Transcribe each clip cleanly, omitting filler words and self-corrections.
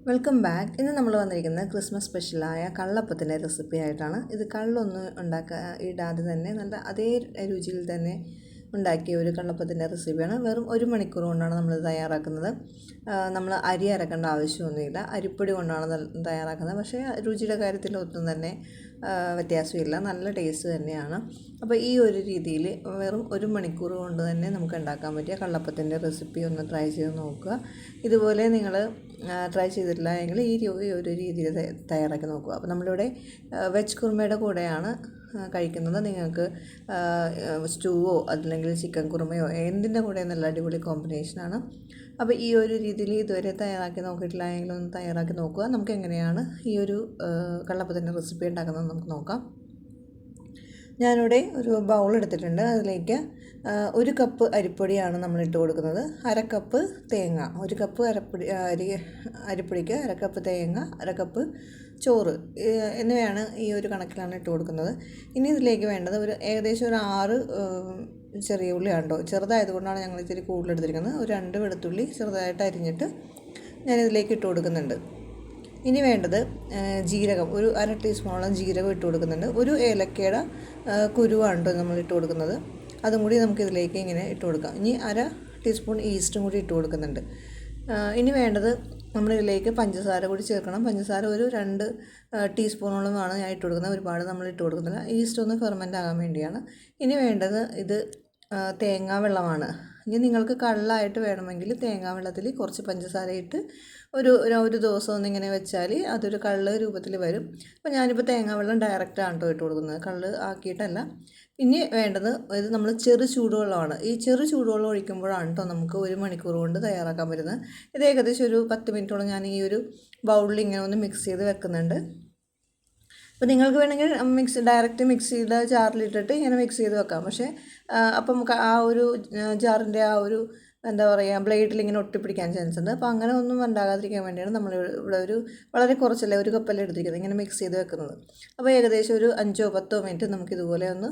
Welcome back. ഇന്ന് നമ്മൾ വന്നിരിക്കുന്നത് ക്രിസ്മസ് സ്പെഷ്യലായ കള്ളപ്പത്തിൻ്റെ റെസിപ്പി ആയിട്ടാണ്. ഇത് കള്ളൊന്നും ഇടാതെ തന്നെ നല്ല അതേ രുചിയിൽ തന്നെ ഉണ്ടാക്കിയ ഒരു കള്ളപ്പത്തിൻ്റെ റെസിപ്പിയാണ്. വെറും 1 മണിക്കൂർ കൊണ്ടാണ് നമ്മൾ തയ്യാറാക്കുന്നത്. നമ്മൾ അരി അരക്കേണ്ട ആവശ്യമൊന്നുമില്ല, അരിപ്പൊടി കൊണ്ടാണ് തയ്യാറാക്കുന്നത്. പക്ഷേ രുചിയുടെ കാര്യത്തിൽ ഒട്ടും തന്നെ വ്യത്യാസമില്ല, നല്ല ടേസ്റ്റ് തന്നെയാണ്. അപ്പോൾ ഈ ഒരു രീതിയിൽ വെറും 1 മണിക്കൂർ കൊണ്ട് തന്നെ നമുക്ക് ഉണ്ടാക്കാൻ പറ്റിയ കള്ളപ്പത്തിൻ്റെ റെസിപ്പി ഒന്ന് ട്രൈ ചെയ്ത് നോക്കുക. ഇതുപോലെ നിങ്ങൾ ട്രൈ ചെയ്തിട്ടില്ല എങ്കിൽ ഈ ഒരു രീതിയിൽ തയ്യാറാക്കി നോക്കുക. അപ്പോൾ നമ്മളിവിടെ വെജ് കുറുമയുടെ കൂടെയാണ് കഴിക്കുന്നത്. നിങ്ങൾക്ക് സ്റ്റൂവോ അല്ലെങ്കിൽ ചിക്കൻ കുറുമയോ എന്തിൻ്റെ കൂടെ നല്ല അടിപൊളി കോമ്പിനേഷനാണ്. അപ്പോൾ ഈ ഒരു രീതിയിൽ ഇതുവരെ തയ്യാറാക്കി നോക്കിയിട്ടില്ല എങ്കിൽ ഒന്ന് തയ്യാറാക്കി നോക്കുക. നമുക്ക് എങ്ങനെയാണ് ഈ ഒരു കള്ളപ്പത്തിൻ്റെ റെസിപ്പി ഉണ്ടാക്കുന്നത് നമുക്ക് നോക്കാം. ഞാനിവിടെ ഒരു ബൗൾ എടുത്തിട്ടുണ്ട്. അതിലേക്ക് 1 കപ്പ് അരിപ്പൊടിയാണ് നമ്മൾ ഇട്ട് കൊടുക്കുന്നത്. 1/2 കപ്പ് തേങ്ങ, 1 കപ്പ് അരിപ്പൊടിക്ക് 1/2 കപ്പ് തേങ്ങ, 1/2 കപ്പ് ചോറ് എന്നിവയാണ് ഈ ഒരു കണക്കിലാണ് ഇട്ട് കൊടുക്കുന്നത്. ഇനി ഇതിലേക്ക് വേണ്ടത് ഏകദേശം ഒരു 6 ചെറിയ ഉള്ളിയാണ് കേട്ടോ. ചെറുതായതുകൊണ്ടാണ് ഞങ്ങൾ ഇത്തിരി കൂടുതൽ എടുത്തിരിക്കുന്നത്. ഒരു 2 വെളുത്തുള്ളി ചെറുതായിട്ട് അരിഞ്ഞിട്ട് ഞാനിതിലേക്ക് ഇട്ട് കൊടുക്കുന്നുണ്ട്. ഇനി വേണ്ടത് ജീരകം, ഒരു 1/2 ടീസ്പൂണോളം ജീരകം ഇട്ട് കൊടുക്കുന്നുണ്ട്. ഒരു ഏലക്കയുടെ കുരുവാണ് കേട്ടോ നമ്മൾ ഇട്ട് കൊടുക്കുന്നത്. അതും കൂടി നമുക്കിതിലേക്ക് ഇങ്ങനെ ഇട്ട് കൊടുക്കാം. ഇനി 1/2 ടീസ്പൂൺ ഈസ്റ്റും കൂടി ഇട്ട് കൊടുക്കുന്നുണ്ട്. ഇനി വേണ്ടത് നമ്മളിതിലേക്ക് പഞ്ചസാര കൂടി ചേർക്കണം. പഞ്ചസാര ഒരു 2 ടീസ്പൂണോളമാണ് ഞാൻ ഇട്ട് കൊടുക്കുന്നത്. ഒരുപാട് നമ്മൾ ഇട്ട് കൊടുക്കുന്നില്ല, ഈസ്റ്റ് ഒന്ന് ഫെർമെൻ്റ് ആകാൻ വേണ്ടിയാണ്. ഇനി വേണ്ടത് ഇത് തേങ്ങാ വെള്ളമാണ്. ഇനി നിങ്ങൾക്ക് കള്ളായിട്ട് വേണമെങ്കിൽ തേങ്ങാ വെള്ളത്തിൽ കുറച്ച് പഞ്ചസാര ഇട്ട് ഒരു ദിവസം ഒന്നിങ്ങനെ വെച്ചാൽ അതൊരു കള്ള് രൂപത്തിൽ വരും. അപ്പോൾ ഞാനിപ്പോൾ തേങ്ങാ വെള്ളം ഡയറക്റ്റാണ് കേട്ടോ ഇട്ട് കൊടുക്കുന്നത്, കള്ള് ആക്കിയിട്ടല്ല. ഇനി വേണ്ടത് ഇത് നമ്മൾ ചെറു ചൂടുവെള്ളമാണ്. ഈ ചെറു ചൂടുവെള്ളം ഒഴിക്കുമ്പോഴാണ് കേട്ടോ നമുക്ക് 1 മണിക്കൂർ കൊണ്ട് തയ്യാറാക്കാൻ പറ്റുന്നത്. ഇത് ഏകദേശം ഒരു 10 മിനിറ്റോളം ഞാൻ ഈ ഒരു ബൗളിൽ ഇങ്ങനെ ഒന്ന് മിക്സ് ചെയ്ത് വെക്കുന്നുണ്ട്. അപ്പോൾ നിങ്ങൾക്ക് വേണമെങ്കിൽ ഡയറക്റ്റ് മിക്സിയുടെ ജാറിലിട്ടിട്ട് ഇങ്ങനെ മിക്സ് ചെയ്ത് വെക്കാം. പക്ഷേ അപ്പം നമുക്ക് ആ ഒരു ജാറിൻ്റെ ആ ഒരു എന്താ പറയുക ബ്ലേഡിൽ ഇങ്ങനെ ഒട്ടിപ്പിടിക്കാൻ ചാൻസ് ഉണ്ട്. അപ്പോൾ അങ്ങനെ ഒന്നും ഉണ്ടാകാതിരിക്കാൻ വേണ്ടിയാണ് നമ്മൾ ഇവിടെ വളരെ കുറച്ചല്ലേ 1 കപ്പല്ലേ എടുത്തിരിക്കുന്നത്, ഇങ്ങനെ മിക്സ് ചെയ്ത് വെക്കുന്നത്. അപ്പോൾ ഏകദേശം ഒരു 5-10 മിനിറ്റ് നമുക്കിതുപോലെ ഒന്ന്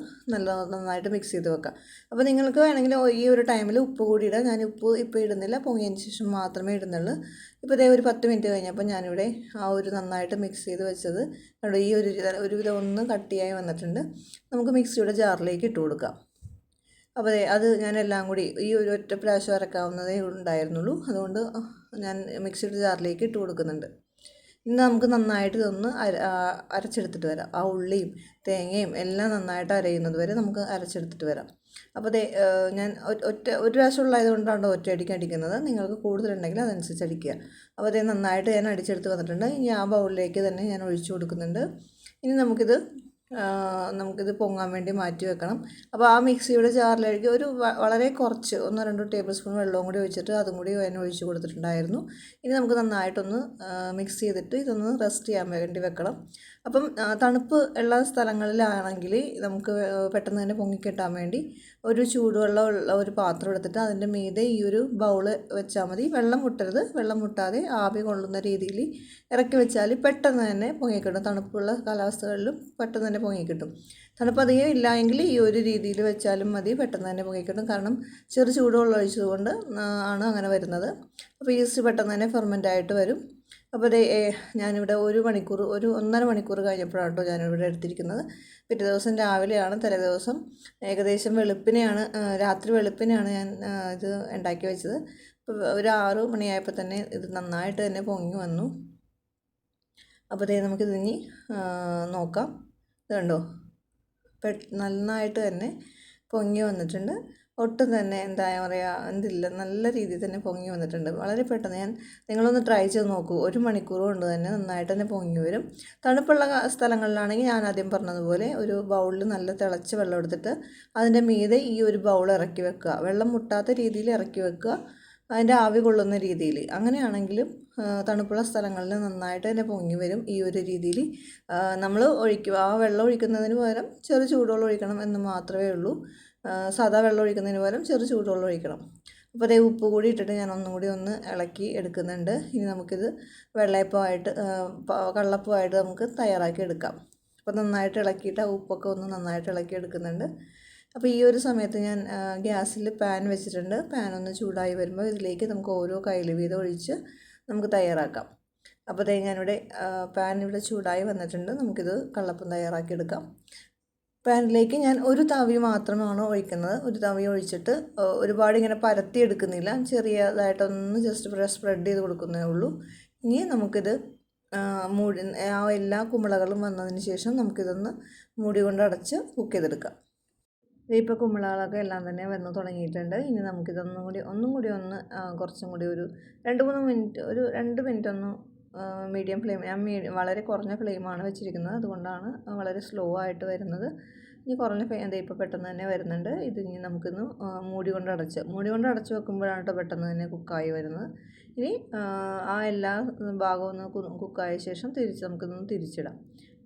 നന്നായിട്ട് മിക്സ് ചെയ്ത് വെക്കാം. അപ്പോൾ നിങ്ങൾക്ക് വേണമെങ്കിൽ ഈ ഒരു ടൈമിൽ ഉപ്പ് കൂടി ഇടാം. ഞാൻ ഉപ്പ് ഇപ്പോൾ ഇടുന്നില്ല, പൊങ്ങിയതിന് ശേഷം മാത്രമേ ഇടുന്നുള്ളൂ. ഇപ്പോൾ ഇതേ ഒരു 10 മിനിറ്റ് കഴിഞ്ഞപ്പോൾ ഞാനിവിടെ ആ ഒരു നന്നായിട്ട് മിക്സ് ചെയ്ത് വെച്ചത് കണ്ടോ, ഈ ഒരുവിധം ഒന്ന് കട്ടിയായി വന്നിട്ടുണ്ട്. നമുക്ക് മിക്സിയുടെ ജാറിലേക്ക് ഇട്ട് കൊടുക്കാം. അപ്പോൾ അത് ഞാനെല്ലാം കൂടി ഈ ഒരു ഒറ്റ പ്രാവശ്യം അരക്കാവുന്നതേ ഉണ്ടായിരുന്നുള്ളൂ. അതുകൊണ്ട് ഞാൻ മിക്സിയുടെ ജാറിലേക്ക് ഇട്ട് കൊടുക്കുന്നുണ്ട്. ഇന്ന് നമുക്ക് നന്നായിട്ട് ഇതൊന്ന് അരച്ചെടുത്തിട്ട് വരാം. ആ ഉള്ളിയും തേങ്ങയും എല്ലാം നന്നായിട്ട് അരയുന്നത് വരെ നമുക്ക് അരച്ചെടുത്തിട്ട് വരാം. അപ്പോൾ ഞാൻ ഒരു പ്രാവശ്യം ഉള്ളതുകൊണ്ടാണ് ഒറ്റയടിക്ക് അടിക്കുന്നത്. നിങ്ങൾക്ക് കൂടുതലുണ്ടെങ്കിൽ അതനുസരിച്ച് അടിക്കുക. അപ്പോൾ നന്നായിട്ട് ഞാൻ അടിച്ചെടുത്ത് വന്നിട്ടുണ്ട്. ഇനി ആ ബൗളിലേക്ക് തന്നെ ഞാൻ ഒഴിച്ചു കൊടുക്കുന്നുണ്ട്. ഇനി നമുക്കിത് പൊങ്ങാൻ വേണ്ടി മാറ്റി വെക്കണം. അപ്പോൾ ആ മിക്സിയുടെ ജാറിലേക്ക് വളരെ കുറച്ച് 1-2 ടേബിൾ സ്പൂൺ വെള്ളവും കൂടി ഒഴിച്ചിട്ട് അതും കൂടി ഞാൻ ഒഴിച്ച് കൊടുത്തിട്ടുണ്ടായിരുന്നു. ഇനി നമുക്ക് നന്നായിട്ടൊന്ന് മിക്സ് ചെയ്തിട്ട് ഇതൊന്ന് റെസ്റ്റ് ചെയ്യാൻ വേണ്ടി വെക്കണം. അപ്പം തണുപ്പ് ഉള്ള സ്ഥലങ്ങളിലാണെങ്കിൽ നമുക്ക് പെട്ടെന്ന് തന്നെ പൊങ്ങിക്കിട്ടാൻ വേണ്ടി ഒരു ചൂടുവെള്ളം ഉള്ള ഒരു പാത്രം എടുത്തിട്ട് അതിൻ്റെ മീതെ ഈ ഒരു ബൗള് വെച്ചാൽ മതി. വെള്ളം മുട്ടരുത്, വെള്ളം മുട്ടാതെ ആവി കൊള്ളുന്ന രീതിയിൽ ഇറക്കി വെച്ചാൽ പെട്ടെന്ന് തന്നെ പൊങ്ങിക്കിട്ടും. തണുപ്പുള്ള കാലാവസ്ഥകളിലും പെട്ടെന്ന് തന്നെ പൊങ്ങിക്കിട്ടും. തണുപ്പ് അധികം ഇല്ല എങ്കിൽ ഈ ഒരു രീതിയിൽ വെച്ചാലും മതി, പെട്ടെന്ന് തന്നെ പൊങ്ങിക്കിട്ടും. കാരണം ചെറു ചൂടുവെള്ളം ഒഴിച്ചതുകൊണ്ട് ആണ് അങ്ങനെ വരുന്നത്. അപ്പോൾ ഈസ്റ്റ് പെട്ടെന്ന് തന്നെ ഫെർമെൻ്റ് ആയിട്ട് വരും. അപ്പോൾ ഞാനിവിടെ 1 മണിക്കൂർ 1.5 മണിക്കൂർ കഴിഞ്ഞപ്പോഴാണ് കേട്ടോ ഞാനിവിടെ എടുത്തിരിക്കുന്നത്. പിറ്റേ ദിവസം രാവിലെയാണ്, തലേ ദിവസം ഏകദേശം രാത്രി വെളുപ്പിനെയാണ് ഞാൻ ഇത് ഉണ്ടാക്കി വെച്ചത്. അപ്പോൾ ഒരു 6 മണിയായപ്പോൾ തന്നെ ഇത് നന്നായിട്ട് തന്നെ പൊങ്ങി വന്നു. അപ്പോൾ നമുക്കിതിനി നോക്കാം. ഇത് കണ്ടോ, നന്നായിട്ട് തന്നെ പൊങ്ങി വന്നിട്ടുണ്ട്. ഒട്ടും തന്നെ എന്താ പറയുക നല്ല രീതിയിൽ തന്നെ പൊങ്ങി വന്നിട്ടുണ്ട്. വളരെ പെട്ടെന്ന് നിങ്ങളൊന്ന് ട്രൈ ചെയ്ത് നോക്കൂ. 1 മണിക്കൂർ കൊണ്ട് തന്നെ നന്നായിട്ട് തന്നെ പൊങ്ങി വരും. തണുപ്പുള്ള സ്ഥലങ്ങളിലാണെങ്കിൽ ഞാൻ ആദ്യം പറഞ്ഞതുപോലെ ഒരു ബൗളിൽ നല്ല തിളച്ച വെള്ളം എടുത്തിട്ട് അതിൻ്റെ മീതെ ഈ ഒരു ബൗൾ ഇറക്കി വെക്കുക. വെള്ളം മുട്ടാത്ത രീതിയിൽ ഇറക്കി വെക്കുക, അതിൻ്റെ ആവി കൊള്ളുന്ന രീതിയിൽ. അങ്ങനെയാണെങ്കിലും തണുപ്പുള്ള സ്ഥലങ്ങളിൽ നന്നായിട്ട് തന്നെ പൊങ്ങി വരും. ഈ ഒരു രീതിയിൽ നമ്മൾ ആ വെള്ളം ഒഴിക്കുന്നതിന് പകരം ചെറു ചൂടുവെള്ളം ഒഴിക്കണം എന്ന് മാത്രമേ ഉള്ളൂ. സാധാ വെള്ളം ഒഴിക്കുന്നതിന് പകരം ചെറു ചൂടുവെള്ളം ഒഴിക്കണം. അപ്പോൾ ഉപ്പ് കൂടി ഇട്ടിട്ട് ഞാൻ ഒന്നും കൂടി ഒന്ന് ഇളക്കി എടുക്കുന്നുണ്ട്. ഇനി നമുക്കിത് കള്ളപ്പമായിട്ട് നമുക്ക് തയ്യാറാക്കി എടുക്കാം. അപ്പോൾ നന്നായിട്ട് ഇളക്കിയിട്ട് ആ ഉപ്പൊക്കെ ഒന്ന് നന്നായിട്ട് ഇളക്കി എടുക്കുന്നുണ്ട്. അപ്പോൾ ഈ ഒരു സമയത്ത് ഞാൻ ഗ്യാസിൽ പാൻ വെച്ചിട്ടുണ്ട്. പാൻ ഒന്ന് ചൂടായി വരുമ്പോൾ ഇതിലേക്ക് നമുക്ക് ഓരോ കയ്യിൽ വീതം ഒഴിച്ച് നമുക്ക് തയ്യാറാക്കാം. അപ്പോൾ ഞാനിവിടെ പാൻ ഇവിടെ ചൂടായി വന്നിട്ടുണ്ട്. നമുക്കിത് കള്ളപ്പം തയ്യാറാക്കിയെടുക്കാം. പാനിലേക്ക് ഞാൻ ഒരു തവി മാത്രമാണ് ഒഴിക്കുന്നത്. ഒരു തവി ഒഴിച്ചിട്ട് ഒരുപാട് ഇങ്ങനെ പരത്തി എടുക്കുന്നില്ല, ചെറിയതായിട്ടൊന്ന് ജസ്റ്റ് സ്പ്രെഡ് ചെയ്ത് കൊടുക്കുന്നേ ഉള്ളൂ. ഇനി നമുക്കിത് മൂടി എല്ലാ കുമിളകളും വന്നതിന് ശേഷം നമുക്കിതൊന്ന് മൂടി കൊണ്ട് അടച്ച് കുക്ക് ചെയ്തെടുക്കാം. ഇപ്പോൾ കുമിളകളൊക്കെ എല്ലാം തന്നെ വന്ന് തുടങ്ങിയിട്ടുണ്ട്. ഇനി നമുക്കിതൊന്നും കൂടി ഒന്ന് കുറച്ചും കൂടി ഒരു 2-3 മിനിറ്റ്, ഒരു 2 മിനിറ്റ് ഒന്ന് മീഡിയം ഫ്ലെയിം, ഞാൻ വളരെ കുറഞ്ഞ ഫ്ലെയിമാണ് വെച്ചിരിക്കുന്നത്, അതുകൊണ്ടാണ് വളരെ സ്ലോ ആയിട്ട് വരുന്നത്. ഇനി കുറഞ്ഞ ഫ്ലെയിം ഇപ്പോൾ പെട്ടെന്ന് തന്നെ വരുന്നുണ്ട്. ഇത് ഇനി നമുക്കിന്ന് മൂടി കൊണ്ട് അടച്ച് വെക്കുമ്പോഴാണ് കേട്ടോ പെട്ടെന്ന് തന്നെ കുക്കായി വരുന്നത്. ഇനി ആ എല്ലാ ഭാഗവും ഒന്ന് കുക്കായ ശേഷം നമുക്കിതൊന്ന് തിരിച്ചിടാം.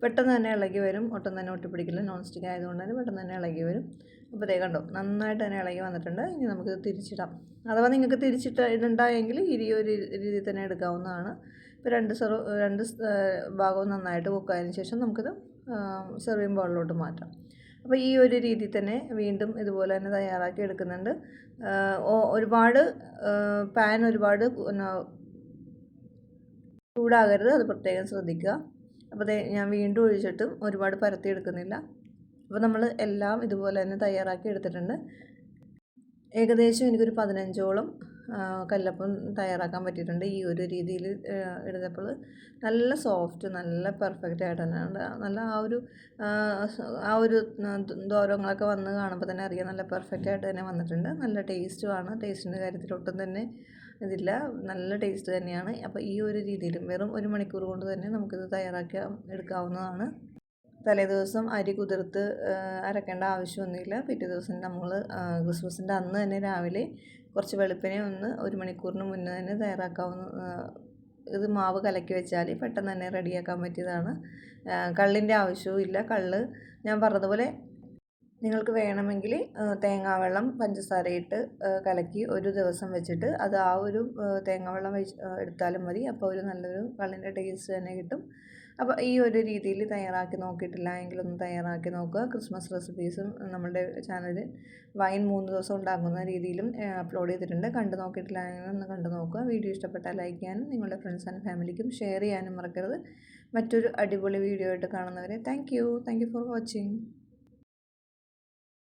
പെട്ടെന്ന് തന്നെ ഇളകി വരും, ഒട്ടും തന്നെ ഒട്ടിപ്പിടിക്കില്ല. നോൺ സ്റ്റിക്ക് ആയതുകൊണ്ട് തന്നെ പെട്ടെന്ന് തന്നെ ഇളകി വരും. അപ്പോൾ കണ്ടോ, നന്നായിട്ട് തന്നെ ഇളകി വന്നിട്ടുണ്ട്. ഇനി നമുക്കിത് തിരിച്ചിടാം. അഥവാ നിങ്ങൾക്ക് ഇടണ്ടെങ്കിൽ ഈ ഒരു രീതിയിൽ തന്നെ എടുക്കാവുന്നതാണ്. ഇപ്പോൾ രണ്ട് ഭാഗവും നന്നായിട്ട് കുക്കായതിന് ശേഷം നമുക്കിത് സെർവിങ് ബൗളിലോട്ട് മാറ്റാം. അപ്പോൾ ഈ ഒരു രീതിയിൽ തന്നെ വീണ്ടും ഇതുപോലെ തന്നെ തയ്യാറാക്കി എടുക്കുന്നുണ്ട്. ഒരുപാട് ചൂടാകരുത്, അത് പ്രത്യേകം ശ്രദ്ധിക്കുക. അപ്പോൾ ഞാൻ വീണ്ടും ഒഴിച്ചിട്ടും ഒരുപാട് പരത്തി എടുക്കുന്നില്ല. അപ്പോൾ നമ്മൾ എല്ലാം ഇതുപോലെ തന്നെ തയ്യാറാക്കി എടുത്തിട്ടുണ്ട്. ഏകദേശം എനിക്കൊരു 15ഓളം കല്ലപ്പം തയ്യാറാക്കാൻ പറ്റിയിട്ടുണ്ട്. ഈ ഒരു രീതിയിൽ എടുത്തപ്പോൾ നല്ല സോഫ്റ്റ്, നല്ല പെർഫെക്റ്റ് ആയിട്ട് തന്നെ ഉണ്ട്. നല്ല ആ ഒരു ദ്വാരങ്ങളൊക്കെ വന്ന് കാണുമ്പോൾ തന്നെ അറിയാം, നല്ല പെർഫെക്റ്റ് ആയിട്ട് തന്നെ വന്നിട്ടുണ്ട്. നല്ല ടേസ്റ്റുമാണ്. ടേസ്റ്റിൻ്റെ കാര്യത്തിൽ ഒട്ടും തന്നെ ഇതില്ല, നല്ല ടേസ്റ്റ് തന്നെയാണ്. അപ്പോൾ ഈ ഒരു രീതിയിലും വെറും 1 മണിക്കൂർ കൊണ്ട് തന്നെ നമുക്കിത് തയ്യാറാക്കി എടുക്കാവുന്നതാണ്. തലേദിവസം അരി കുതിർത്ത് അരക്കേണ്ട ആവശ്യമൊന്നുമില്ല. പിറ്റേ ദിവസം നമ്മൾ ക്രിസ്മസിൻ്റെ അന്ന് തന്നെ രാവിലെ കുറച്ച് വെളുപ്പിനെ 1 മണിക്കൂറിന് മുന്നേ തന്നെ ഇത് മാവ് കലക്കി വെച്ചാൽ പെട്ടെന്ന് തന്നെ റെഡിയാക്കാൻ പറ്റിയതാണ്. കള്ളിൻ്റെ ആവശ്യവും ഇല്ല. കള്ള് ഞാൻ പറഞ്ഞതുപോലെ നിങ്ങൾക്ക് വേണമെങ്കിൽ തേങ്ങാവെള്ളം പഞ്ചസാരയിട്ട് കലക്കി ഒരു ദിവസം വെച്ചിട്ട് അത് ആ ഒരു തേങ്ങാവെള്ളം എടുത്താലും മതി. അപ്പോൾ ഒരു നല്ലൊരു കള്ളിൻ്റെ ടേസ്റ്റ് തന്നെ കിട്ടും. അപ്പോൾ ഈ ഒരു രീതിയിൽ തയ്യാറാക്കി നോക്കിയിട്ടില്ല എങ്കിലൊന്ന് തയ്യാറാക്കി നോക്കുക. ക്രിസ്മസ് റെസിപ്പീസും നമ്മുടെ ചാനലിൽ വൈൻ 3 ദിവസം ഉണ്ടാക്കുന്ന രീതിയിലും അപ്ലോഡ് ചെയ്തിട്ടുണ്ട്. കണ്ടു നോക്കിയിട്ടില്ല എങ്കിൽ ഒന്ന് കണ്ടു നോക്കുക. വീഡിയോ ഇഷ്ടപ്പെട്ടാൽ ലൈക്ക് ചെയ്യാനും നിങ്ങളുടെ ഫ്രണ്ട്സ് ആൻഡ് ഫാമിലിക്കും ഷെയർ ചെയ്യാനും മറക്കരുത്. മറ്റൊരു അടിപൊളി വീഡിയോ ആയിട്ട് കാണുന്നവരെ താങ്ക് യു ഫോർ വാച്ചിങ്.